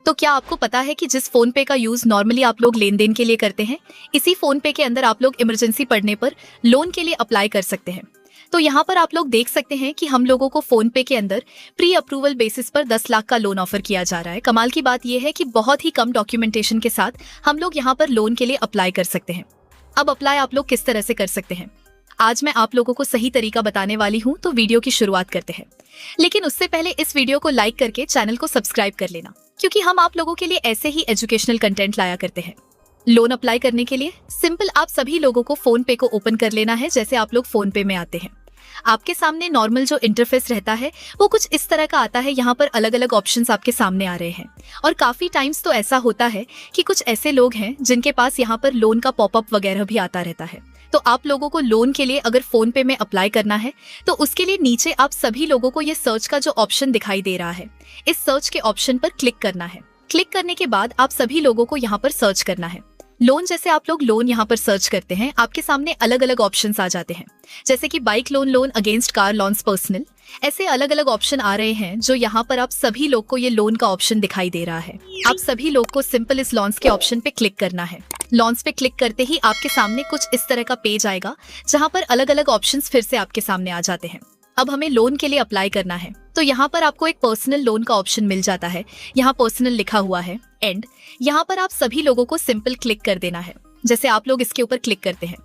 तो क्या आपको पता है कि जिस फोन पे का यूज नॉर्मली आप लोग लेन देन के लिए करते हैं, इसी फोन पे के अंदर आप लोग इमरजेंसी पड़ने पर लोन के लिए अप्लाई कर सकते हैं। तो यहाँ पर आप लोग देख सकते हैं कि हम लोगों को फोन पे के अंदर प्री अप्रूवल बेसिस पर 10 लाख का लोन ऑफर किया जा रहा है। कमाल की बात यह है कि बहुत ही कम डॉक्यूमेंटेशन के साथ हम लोग यहाँ पर लोन के लिए अप्लाई कर सकते हैं। अब अप्लाई आप लोग किस तरह से कर सकते हैं, आज मैं आप लोगों को सही तरीका बताने वाली हूँ। तो वीडियो की शुरुआत करते हैं, लेकिन उससे पहले इस वीडियो को लाइक करके चैनल को सब्सक्राइब कर लेना, क्योंकि हम आप लोगों के लिए ऐसे ही एजुकेशनल कंटेंट लाया करते हैं। लोन अप्लाई करने के लिए सिंपल आप सभी लोगों को फोन पे को ओपन कर लेना है। जैसे आप लोग फोन पे में आते हैं, आपके सामने नॉर्मल जो इंटरफेस रहता है वो कुछ इस तरह का आता है। यहाँ पर अलग अलग ऑप्शंस आपके सामने आ रहे हैं, और काफी टाइम्स तो ऐसा होता है कि कुछ ऐसे लोग हैं जिनके पास यहाँ पर लोन का पॉपअप वगैरह भी आता रहता है। तो आप लोगों को लोन के लिए अगर फोन पे में अप्लाई करना है तो उसके लिए नीचे आप सभी लोगों को ये सर्च का जो ऑप्शन दिखाई दे रहा है, इस सर्च के ऑप्शन पर क्लिक करना है। क्लिक करने के बाद आप सभी लोगों को यहाँ पर सर्च करना है लोन। जैसे आप लोग लोन यहाँ पर सर्च करते हैं, आपके सामने अलग अलग ऑप्शंस आ जाते हैं, जैसे कि bike loan, loan against car loans, personal, ऐसे अलग अलग ऑप्शन आ रहे हैं। जो यहाँ पर आप सभी लोग को ये लोन का ऑप्शन दिखाई दे रहा है। आप सभी लोग को सिंपल इस लोन्स के ऑप्शन पे क्लिक करना है। लॉन्च पे क्लिक करते ही आपके सामने कुछ इस तरह का पेज आएगा, जहां पर अलग अलग ऑप्शंस फिर से आपके सामने आ जाते हैं। अब हमें लोन के लिए अप्लाई करना है, तो यहाँ पर आपको एक पर्सनल लोन का ऑप्शन मिल जाता है। यहाँ पर्सनल लिखा हुआ है एंड यहाँ पर आप सभी लोगों को सिंपल क्लिक कर देना है। जैसे आप लोग इसके ऊपर क्लिक करते हैं,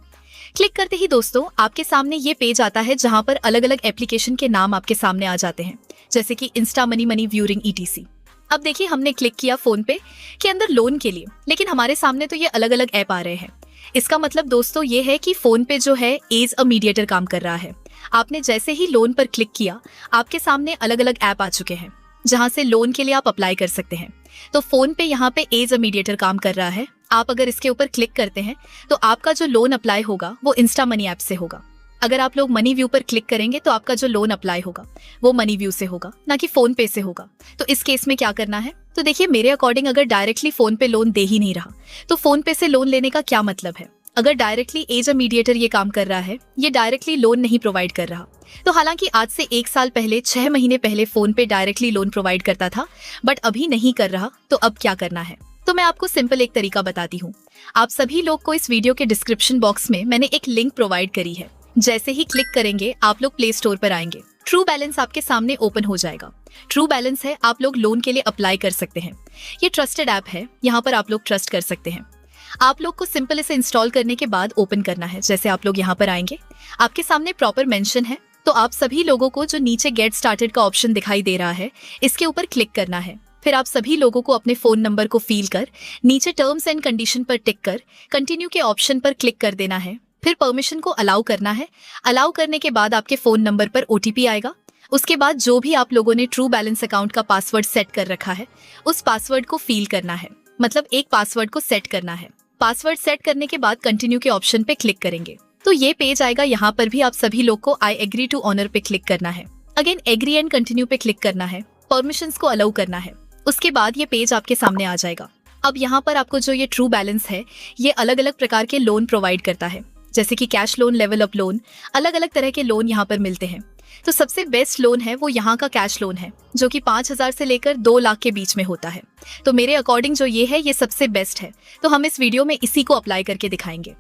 क्लिक करते ही दोस्तों आपके सामने ये पेज आता है, जहां पर अलग अलग एप्लीकेशन के नाम आपके सामने आ जाते हैं, जैसे कि इंस्टा मनी, मनी व्यूरिंग, ETC। अब देखिए, हमने क्लिक किया फोन पे के अंदर लोन के लिए, लेकिन हमारे सामने तो ये अलग अलग ऐप आ रहे हैं। इसका मतलब दोस्तों ये है कि फोन पे जो है एज अ मीडिएटर काम कर रहा है। आपने जैसे ही लोन पर क्लिक किया, आपके सामने अलग अलग ऐप आ चुके हैं, जहां से लोन के लिए आप अप्लाई कर सकते हैं। तो फोन पे यहाँ पे एज अ मीडिएटर काम कर रहा है। आप अगर इसके ऊपर क्लिक करते हैं तो आपका जो लोन अप्लाई होगा वो इंस्टा मनी ऐप से होगा। अगर आप लोग मनी व्यू पर क्लिक करेंगे तो आपका जो लोन अप्लाई होगा वो मनी व्यू से होगा, ना कि फोन पे से होगा। तो इस केस में क्या करना है, तो देखिए मेरे अकॉर्डिंग अगर डायरेक्टली फोन पे लोन दे ही नहीं रहा तो फोन पे से लोन लेने का क्या मतलब है। अगर डायरेक्टली एज अ मीडिएटर ये काम कर रहा है, ये डायरेक्टली लोन नहीं प्रोवाइड कर रहा। तो हालांकि आज से 1 साल पहले, 6 महीने पहले फोन पे डायरेक्टली लोन प्रोवाइड करता था, बट अभी नहीं कर रहा। तो अब क्या करना है, तो मैं आपको सिंपल एक तरीका बताती हूँ। आप सभी लोग को इस वीडियो के डिस्क्रिप्शन बॉक्स में मैंने एक लिंक प्रोवाइड करी है। जैसे ही क्लिक करेंगे आप लोग प्ले स्टोर पर आएंगे, ट्रू बैलेंस आपके सामने ओपन हो जाएगा। ट्रू बैलेंस है, आप लोग लोन के लिए अप्लाई कर सकते हैं। ये ट्रस्टेड ऐप है, यहाँ पर आप लोग ट्रस्ट कर सकते हैं। आप लोग को सिंपल इसे इंस्टॉल करने के बाद ओपन करना है। जैसे आप लोग यहाँ पर आएंगे, आपके सामने प्रॉपर मेंशन है, तो आप सभी लोगों को जो नीचे गेट स्टार्टेड का ऑप्शन दिखाई दे रहा है, इसके ऊपर क्लिक करना है। फिर आप सभी लोगों को अपने फोन नंबर को फिल कर नीचे टर्म्स एंड कंडीशन पर टिक कर कंटिन्यू के ऑप्शन पर क्लिक कर देना है। फिर परमिशन को अलाउ करना है। अलाउ करने के बाद आपके फोन नंबर पर OTP आएगा। उसके बाद जो भी आप लोगों ने ट्रू बैलेंस अकाउंट का पासवर्ड सेट कर रखा है, उस पासवर्ड को फिल करना है, मतलब एक पासवर्ड को सेट करना है। पासवर्ड सेट करने के बाद कंटिन्यू के ऑप्शन पे क्लिक करेंगे तो ये पेज आएगा। यहाँ पर भी आप सभी लोग को आई एग्री टू ऑनर पे क्लिक करना है। अगेन एग्री एंड कंटिन्यू पे क्लिक करना है, परमिशंस को अलाउ करना है। उसके बाद ये पेज आपके सामने आ जाएगा। अब यहाँ पर आपको जो ये ट्रू बैलेंस है, ये अलग अलग प्रकार के लोन प्रोवाइड करता है, जैसे कि cash loan, level up loan, अलग अलग तरह के लोन यहाँ पर मिलते हैं। तो सबसे बेस्ट लोन है वो यहाँ का कैश लोन है, जो कि 5,000 से लेकर 2 लाख के बीच में होता है। तो मेरे अकॉर्डिंग जो ये है, ये सबसे बेस्ट है। तो हम इस वीडियो में इसी को अप्लाई करके दिखाएंगे।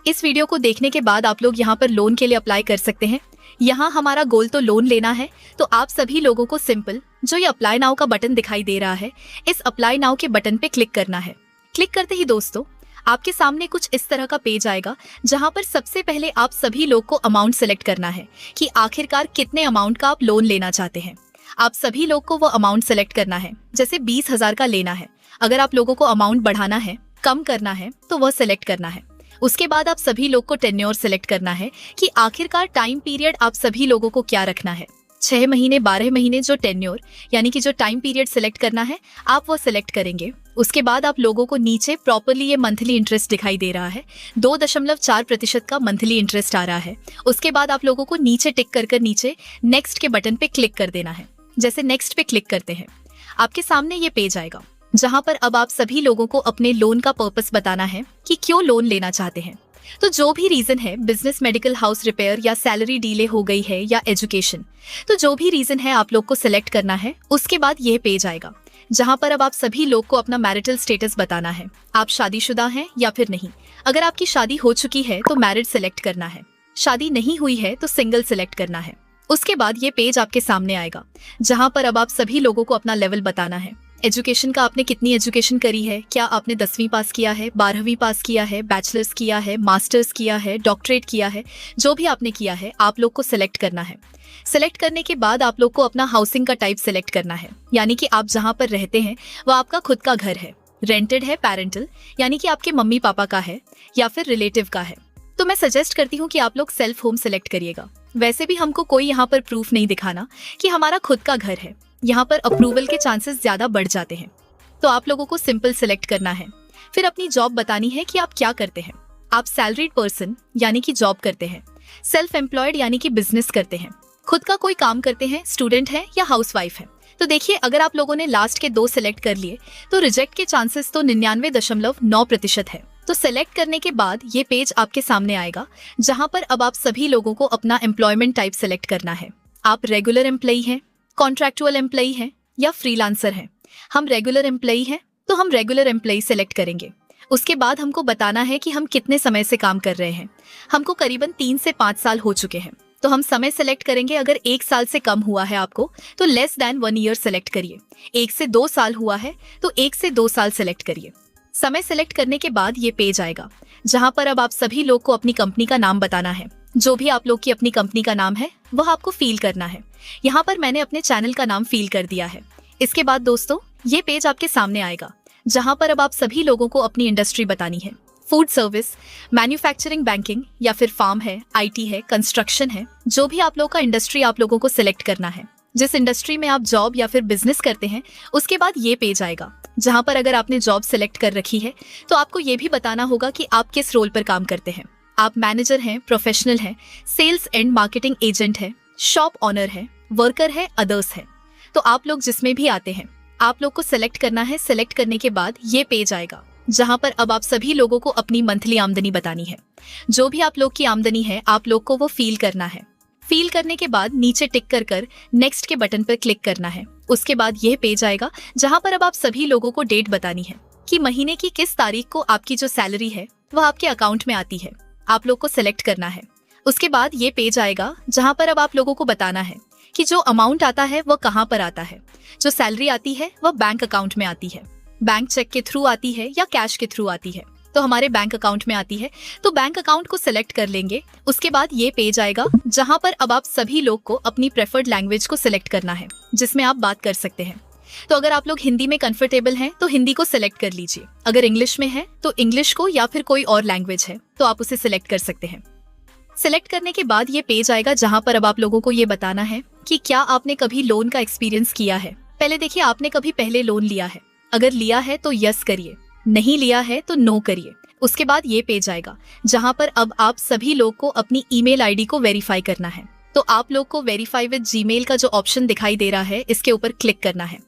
इस वीडियो को देखने के बाद आप लोग यहाँ पर लोन के लिए अप्लाई कर सकते हैं। यहाँ हमारा गोल तो लोन लेना है, तो आप सभी लोगों को सिंपल जो ये अप्लाई नाउ का बटन दिखाई दे रहा है, इस अप्लाई नाउ के बटन पे क्लिक करना है। क्लिक करते ही दोस्तों आपके सामने कुछ इस तरह का पेज आएगा, जहां पर सबसे पहले आप सभी लोग को अमाउंट सेलेक्ट करना है कि आखिरकार कितने अमाउंट का आप लोन लेना चाहते हैं। आप सभी लोग को वो अमाउंट सेलेक्ट करना है। जैसे 20,000 का लेना है। अगर आप लोगों को अमाउंट बढ़ाना है, कम करना है, तो वह सेलेक्ट करना है। उसके बाद आप सभी लोग को टेन्योर सेलेक्ट करना है कि आखिरकार टाइम पीरियड आप सभी लोगों को क्या रखना है। 6 महीने, 12 महीने जो टेन्योर यानी कि जो टाइम पीरियड सिलेक्ट करना है, आप वो सिलेक्ट करेंगे। उसके बाद आप लोगों को नीचे प्रॉपरली ये मंथली इंटरेस्ट दिखाई दे रहा है, 2.4% का मंथली इंटरेस्ट आ रहा है। उसके बाद आप लोगों को नीचे टिक कर नीचे नेक्स्ट के बटन पे क्लिक कर देना है। जैसे नेक्स्ट पे क्लिक करते हैं, आपके सामने ये पेज आएगा, जहां पर अब आप सभी लोगों को अपने लोन का पर्पस बताना है कि क्यों लोन लेना चाहते हैं। तो जो भी रीजन है, बिजनेस, मेडिकल, हाउस रिपेयर या सैलरी डीले हो गई है या एजुकेशन, तो जो भी रीजन है आप लोग को सिलेक्ट करना है। उसके बाद ये पेज आएगा जहां पर अब आप सभी लोग को अपना मैरिटल स्टेटस बताना है। आप शादीशुदा हैं या फिर नहीं। अगर आपकी शादी हो चुकी है तो मैरिड सिलेक्ट करना है, शादी नहीं हुई है तो सिंगल सिलेक्ट करना है। उसके बाद ये पेज आपके सामने आएगा जहां पर अब आप सभी लोगों को अपना लेवल बताना है। एजुकेशन का आपने कितनी एजुकेशन करी है, क्या आपने 10वीं पास किया है, 12वीं पास किया है, बैचलर्स किया है, मास्टर्स किया है, डॉक्टरेट किया है, जो भी आपने किया है आप लोग को सिलेक्ट करना है। सिलेक्ट करने के बाद आप लोग को अपना हाउसिंग का टाइप सिलेक्ट करना है, यानी कि आप जहां पर रहते हैं वह आपका खुद का घर है, रेंटेड है, पेरेंटल यानी कि आपके मम्मी पापा का है या फिर रिलेटिव का है। तो मैं सजेस्ट करती हूँ कि आप लोग सेल्फ होम सिलेक्ट करिएगा। वैसे भी हमको कोई यहाँ पर प्रूफ नहीं दिखाना कि हमारा खुद का घर है, यहाँ पर अप्रूवल के चांसेस ज्यादा बढ़ जाते हैं। तो आप लोगों को सिंपल सिलेक्ट करना है। फिर अपनी जॉब बतानी है कि आप क्या करते हैं। आप सैलरीड पर्सन यानी कि जॉब करते हैं, सेल्फ एम्प्लॉयड यानी कि बिजनेस करते हैं, खुद का कोई काम करते हैं, स्टूडेंट है या हाउसवाइफ है। तो देखिए, अगर आप लोगों ने लास्ट के 2 सिलेक्ट कर लिए तो रिजेक्ट के चांसेस तो 99.9% है। तो सिलेक्ट करने के बाद ये पेज आपके सामने आएगा जहां पर अब आप सभी लोगों को अपना एम्प्लॉयमेंट टाइप सिलेक्ट करना है। आप रेगुलर एम्प्लॉई हैं, कॉन्ट्रैक्चुअल एम्प्लॉई हैं या फ्रीलांसर हैं। हम रेगुलर एम्प्लॉई हैं तो हम रेगुलर एम्प्लॉई सिलेक्ट करेंगे। उसके बाद हमको बताना है कि हम कितने समय से काम कर रहे हैं। हमको करीबन 3 से 5 साल हो चुके हैं, तो हम समय सेलेक्ट करेंगे। अगर 1 साल से कम हुआ है आपको तो लेस देन 1 ईयर सेलेक्ट करिए। 1 से 2 साल हुआ है तो 1 से 2 साल सेलेक्ट करिए। समय सेलेक्ट करने के बाद ये पेज आएगा जहां पर अब आप सभी लोग को अपनी कंपनी का नाम बताना है। जो भी आप लोग की अपनी कंपनी का नाम है वह आपको फील करना है। यहाँ पर मैंने अपने चैनल का नाम फील कर दिया है। इसके बाद दोस्तों ये पेज आपके सामने आएगा जहां पर अब आप सभी लोगों को अपनी इंडस्ट्री बतानी है। फूड सर्विस, मैन्युफैक्चरिंग, बैंकिंग या फिर फार्म है, आईटी है, कंस्ट्रक्शन है, जो भी आप लोग का इंडस्ट्री आप लोगों को सिलेक्ट करना है। जिस इंडस्ट्री में आप जॉब या फिर बिजनेस करते हैं उसके बाद ये पेज आएगा जहां पर अगर आपने जॉब सिलेक्ट कर रखी है तो आपको ये भी बताना होगा कि आप किस रोल पर काम करते हैं। आप मैनेजर हैं, प्रोफेशनल हैं, सेल्स एंड मार्केटिंग एजेंट है, शॉप ऑनर है, वर्कर है, अदर्स है। तो आप लोग जिसमें भी आते हैं आप लोग को सिलेक्ट करना है। सिलेक्ट करने के बाद ये पेज आएगा जहां पर अब आप सभी लोगों को अपनी मंथली आमदनी बतानी है। जो भी आप लोग की आमदनी है आप लोग को वो फील करना है। फील करने के बाद नीचे टिक कर नेक्स्ट के बटन पर क्लिक करना है। उसके बाद यह पेज आएगा जहां पर अब आप सभी लोगों को डेट बतानी है कि महीने की किस तारीख को आपकी जो सैलरी है वह आपके अकाउंट में आती है। आप लोग को सिलेक्ट करना है। उसके बाद ये पेज आएगा जहां पर अब आप लोगों को बताना है कि जो अमाउंट आता है वह कहां पर आता है। जो सैलरी आती है वह बैंक अकाउंट में आती है, बैंक चेक के थ्रू आती है या कैश के थ्रू आती है। तो हमारे बैंक अकाउंट में आती है तो बैंक अकाउंट को सिलेक्ट कर लेंगे। उसके बाद ये पेज आएगा जहां पर अब आप सभी लोग को अपनी प्रेफर्ड लैंग्वेज को सिलेक्ट करना है जिसमें आप बात कर सकते हैं। तो अगर आप लोग हिंदी में कंफर्टेबल हैं तो हिंदी को सिलेक्ट कर लीजिए। अगर इंग्लिश में है तो इंग्लिश को, या फिर कोई और लैंग्वेज है तो आप उसे सिलेक्ट कर सकते हैं। सिलेक्ट करने के बाद ये पेज आएगा जहां पर अब आप लोगों को ये बताना है कि क्या आपने कभी लोन का एक्सपीरियंस किया है। पहले देखिए, आपने कभी पहले लोन लिया है। अगर लिया है तो यस करिए, नहीं लिया है तो नो करिए। उसके बाद ये पेज आएगा जहां पर अब आप सभी लोग को अपनी ईमेल आईडी को वेरीफाई करना है। तो आप लोग को वेरीफाई विद जीमेल का जो ऑप्शन दिखाई दे रहा है इसके ऊपर क्लिक करना है।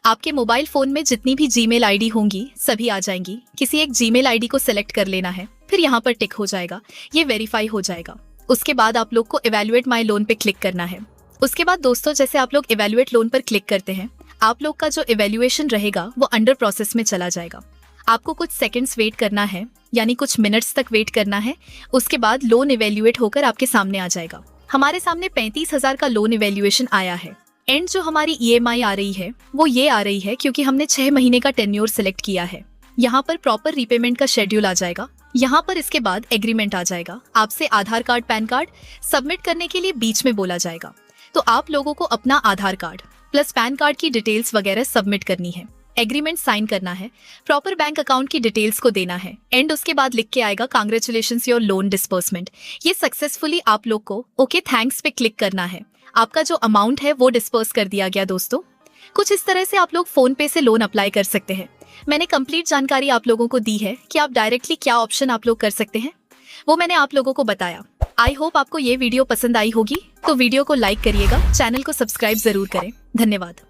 आपके मोबाइल फोन में जितनी भी जीमेल आईडी होंगी सभी आ जाएंगी। किसी एक जीमेल आईडी को सिलेक्ट कर लेना है, फिर यहाँ पर टिक हो जाएगा, ये वेरीफाई हो जाएगा। उसके बाद आप लोग को इवैल्यूएट माई लोन पे क्लिक करना है। उसके बाद दोस्तों जैसे आप लोग इवैल्यूएट लोन पर क्लिक करते हैं आप लोग का जो इवैल्यूएशन रहेगा वो अंडर प्रोसेस में चला जाएगा। आपको कुछ सेकंड्स वेट करना है, यानी कुछ मिनट्स तक वेट करना है। उसके बाद लोन इवैल्यूएट होकर आपके सामने आ जाएगा। हमारे सामने 35,000 का लोन इवैल्यूएशन आया है। एंड जो हमारी ईएमआई आ रही है वो ये आ रही है क्योंकि हमने 6 महीने का टेन्योर सिलेक्ट किया है। यहाँ पर प्रॉपर रीपेमेंट का शेड्यूल आ जाएगा। यहाँ पर इसके बाद एग्रीमेंट आ जाएगा। आपसे आधार कार्ड, पैन कार्ड सबमिट करने के लिए बीच में बोला जाएगा। तो आप लोगों को अपना आधार कार्ड प्लस पैन कार्ड की डिटेल्स वगैरह सबमिट करनी है। एग्रीमेंट साइन करना है, प्रॉपर बैंक अकाउंट की डिटेल्स को देना है। एंड उसके बाद लिख के आएगा कांग्रेचुलेशंस योर लोन डिस्पर्समेंट। ये सक्सेसफुली आप लोग को ओके थैंक्स पे क्लिक करना है। आपका जो अमाउंट है वो डिस्पर्स कर दिया गया। दोस्तों कुछ इस तरह से आप लोग फोन पे से लोन अप्लाई कर सकते हैं। मैंने कंप्लीट जानकारी आप लोगों को दी है कि आप डायरेक्टली क्या ऑप्शन आप लोग कर सकते हैं, वो मैंने आप लोगों को बताया। आई होप आपको ये वीडियो पसंद आई होगी, तो वीडियो को लाइक करिएगा, चैनल को सब्सक्राइब जरूर करें। धन्यवाद।